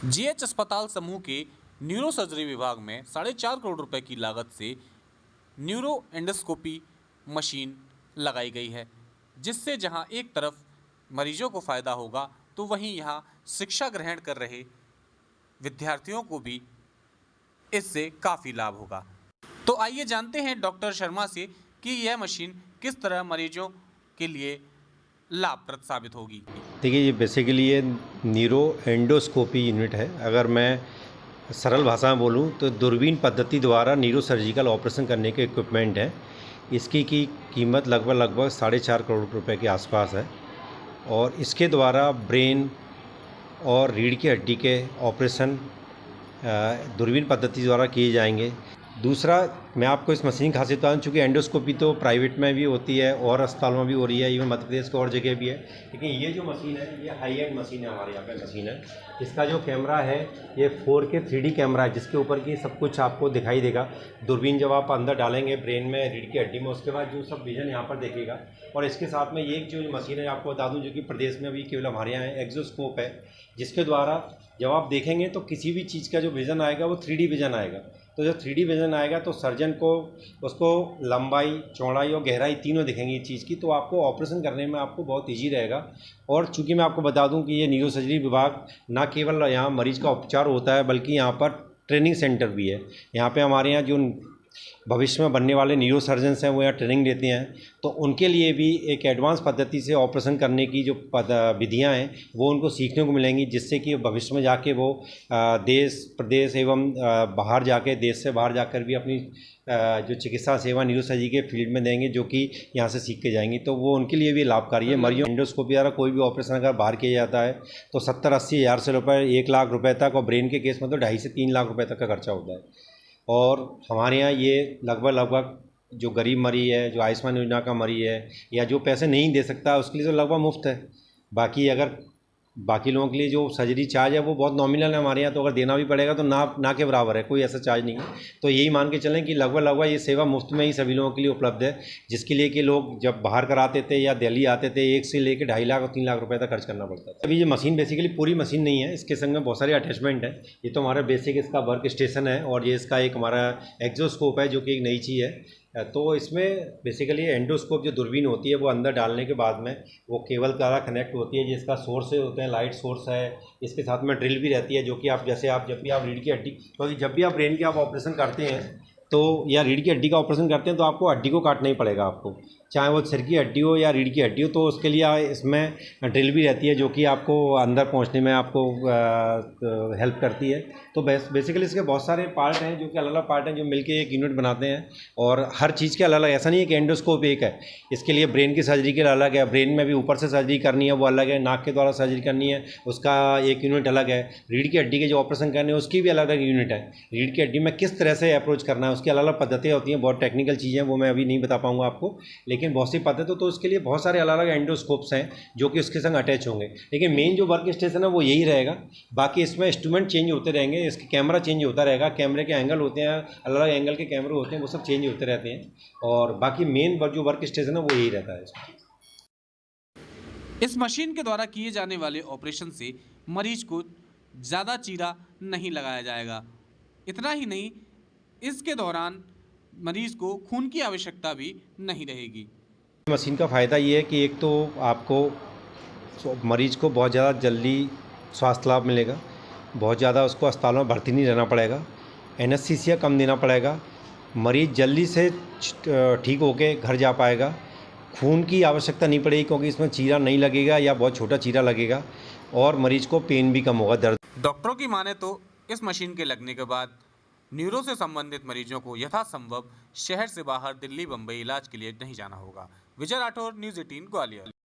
GH अस्पताल समूह के न्यूरो सर्जरी विभाग में 4.5 करोड़ रुपए की लागत से न्यूरो एंडोस्कोपी मशीन लगाई गई है, जिससे जहां एक तरफ मरीजों को फायदा होगा तो वहीं यहां शिक्षा ग्रहण कर रहे विद्यार्थियों को भी इससे काफ़ी लाभ होगा। तो आइए जानते हैं डॉक्टर शर्मा से कि यह मशीन किस तरह मरीजों के लिए लाभप्रद साबित होगी। देखिए, ये बेसिकली ये न्यूरो एंडोस्कोपी यूनिट है। अगर मैं सरल भाषा में बोलूँ तो दूरबीन पद्धति द्वारा न्यूरो सर्जिकल ऑपरेशन करने के इक्विपमेंट है। इसकी कीमत लगभग 4.5 करोड़ रुपए के आसपास है और इसके द्वारा ब्रेन और रीढ़ की हड्डी के ऑपरेशन दूरबीन पद्धति द्वारा किए जाएंगे। दूसरा, मैं आपको इस मशीन की खासियत बताऊँ, चूँकि एंडोस्कोपी तो प्राइवेट में भी होती है और अस्पतालों में भी हो रही है, इवन मध्य प्रदेश के और जगह भी है, लेकिन ये जो मशीन है ये हाई एंड मशीन है। हमारे यहाँ पे मशीन है, इसका जो कैमरा है ये 4K 3D कैमरा है, जिसके ऊपर की सब कुछ आपको दिखाई देगा। दूरबीन जब आप अंदर डालेंगे ब्रेन में, रीढ़ की हड्डी में, उसके बाद जो सब विजन यहाँ पर देखेगा। और इसके साथ में ये जो मशीन है आपको बता दूँ, जो कि प्रदेश में भी केवल हमारे यहाँ एक्सोस्कोप है, जिसके द्वारा जब आप देखेंगे तो किसी भी चीज़ का जो विज़न आएगा वो 3D विज़न आएगा। तो जब 3D विज़न आएगा तो सर्जन को उसको लंबाई, चौड़ाई और गहराई तीनों दिखेंगी इस चीज़ की, तो आपको ऑपरेशन करने में आपको बहुत ईजी रहेगा। और चूँकि मैं आपको बता दूं कि ये न्यूरो सर्जरी विभाग ना केवल यहाँ मरीज़ का उपचार होता है, बल्कि यहाँ पर ट्रेनिंग सेंटर भी है। यहाँ पे हमारे यहाँ जो भविष्य में बनने वाले न्यूरो सर्जन्स हैं वो यहाँ ट्रेनिंग लेते हैं, तो उनके लिए भी एक एडवांस पद्धति से ऑपरेशन करने की जो विधियाँ हैं वो उनको सीखने को मिलेंगी, जिससे कि भविष्य में जाके वो देश प्रदेश एवं बाहर जाके, देश से बाहर जाकर भी अपनी जो चिकित्सा सेवा न्यूरो सर्जरी के फील्ड में देंगे, जो कि यहाँ से सीख के जाएंगी, तो वो उनके लिए भी लाभकारी है। मरीजों एंडोस्कोपी द्वारा कोई भी ऑपरेशन अगर बाहर किया जाता है तो 70-80 हज़ार से रुपये 1 लाख रुपये तक, और ब्रेन के केस में तो 2.5 से 3 लाख रुपये तक का खर्चा होता है। और हमारे यहाँ ये लगभग जो गरीब मरीज है, जो आयुष्मान योजना का मरीज है, या जो पैसे नहीं दे सकता, उसके लिए तो लगभग मुफ्त है। बाकी लोगों के लिए जो सर्जरी चार्ज है वो बहुत नॉमिनल है हमारे यहाँ, तो अगर देना भी पड़ेगा तो ना के बराबर है, कोई ऐसा चार्ज नहीं है। तो यही मान के चलें कि लगभग ये सेवा मुफ्त में ही सभी लोगों के लिए उपलब्ध है, जिसके लिए कि लोग जब बाहर कराते थे या दिल्ली आते थे 1 से लेकर 2.5 लाख और 3 लाख रुपए तक खर्च करना पड़ता था। अभी ये मशीन बेसिकली पूरी मशीन नहीं है, इसके संग में बहुत सारे अटैचमेंट है। ये तो हमारा बेसिक इसका वर्क स्टेशन है, और ये इसका एक हमारा एक्सोस्कोप है, जो कि एक नई चीज़ है। तो इसमें बेसिकली एंडोस्कोप जो दूरबीन होती है वो अंदर डालने के बाद में वो केबल द्वारा कनेक्ट होती है, जिसका सोर्स होते हैं, लाइट सोर्स है। इसके साथ में ड्रिल भी रहती है, जो कि आप जब भी आप रीढ़ की हड्डी, तो जब भी आप ब्रेन के आप ऑपरेशन करते हैं तो, या रीढ़ की हड्डी का ऑपरेशन करते हैं, तो आपको हड्डी को काटना ही पड़ेगा आपको, चाहे वो सिर की हड्डी हो या रीढ़ की हड्डी हो। तो उसके लिए इसमें ड्रिल भी रहती है, जो कि आपको अंदर पहुंचने में आपको हेल्प करती है। तो बेसिकली इसके बहुत सारे पार्ट हैं, जो कि अलग अलग पार्ट हैं, जो मिलके एक यूनिट बनाते हैं, और हर चीज़ के अलग अलग, ऐसा नहीं है कि एंडोस्कोप एक है। इसके लिए ब्रेन की सर्जरी के लिए अलग है, ब्रेन में भी ऊपर से सर्जरी करनी है वो अलग है, नाक के द्वारा सर्जरी करनी है उसका एक यूनिट अलग है, रीढ़ की हड्डी के जो ऑपरेशन करने हैं उसकी भी अलग अलग यूनिट है। रीढ़ की हड्डी में किस तरह से अप्रोच करना है उसकी अलग अलग पद्धतियाँ होती हैं, बहुत टेक्निकल चीज़ें, वो मैं अभी नहीं बता पाऊँगा आपको, लेकिन बहुत सी पद्धति। तो इसके लिए बहुत सारे अलग अलग एंडोस्कोप्स हैं जो कि उसके संग अटैच होंगे, लेकिन मेन जो वर्क स्टेशन है वो यही रहेगा। बाकी इसमें इंस्ट्रूमेंट चेंज होते रहेंगे, इसके कैमरा चेंज होता रहेगा, कैमरे के एंगल होते हैं, अलग अलग एंगल के कैमरे होते हैं, वो सब चेंज होते रहते हैं, और बाकी मेन जो वर्क स्टेशन है वो यही रहता है। इस मशीन के द्वारा किए जाने वाले ऑपरेशन से मरीज को ज़्यादा चीरा नहीं लगाया जाएगा। इतना ही नहीं, इसके दौरान मरीज को खून की आवश्यकता भी नहीं रहेगी। मशीन का फ़ायदा ये है कि एक तो आपको मरीज को बहुत ज़्यादा जल्दी स्वास्थ्य लाभ मिलेगा, बहुत ज़्यादा उसको अस्पतालों में भर्ती नहीं रहना पड़ेगा, एनेस्थीसिया कम देना पड़ेगा, मरीज़ जल्दी से ठीक होके घर जा पाएगा, खून की आवश्यकता नहीं पड़ेगी क्योंकि इसमें चीरा नहीं लगेगा या बहुत छोटा चीरा लगेगा, और मरीज़ को पेन भी कम होगा, दर्द। डॉक्टरों की माने तो इस मशीन के लगने के बाद न्यूरो से संबंधित मरीजों को यथासंभव शहर से बाहर दिल्ली, बम्बई इलाज के लिए नहीं जाना होगा। विजय राठौर, न्यूज़ 18 ग्वालियर।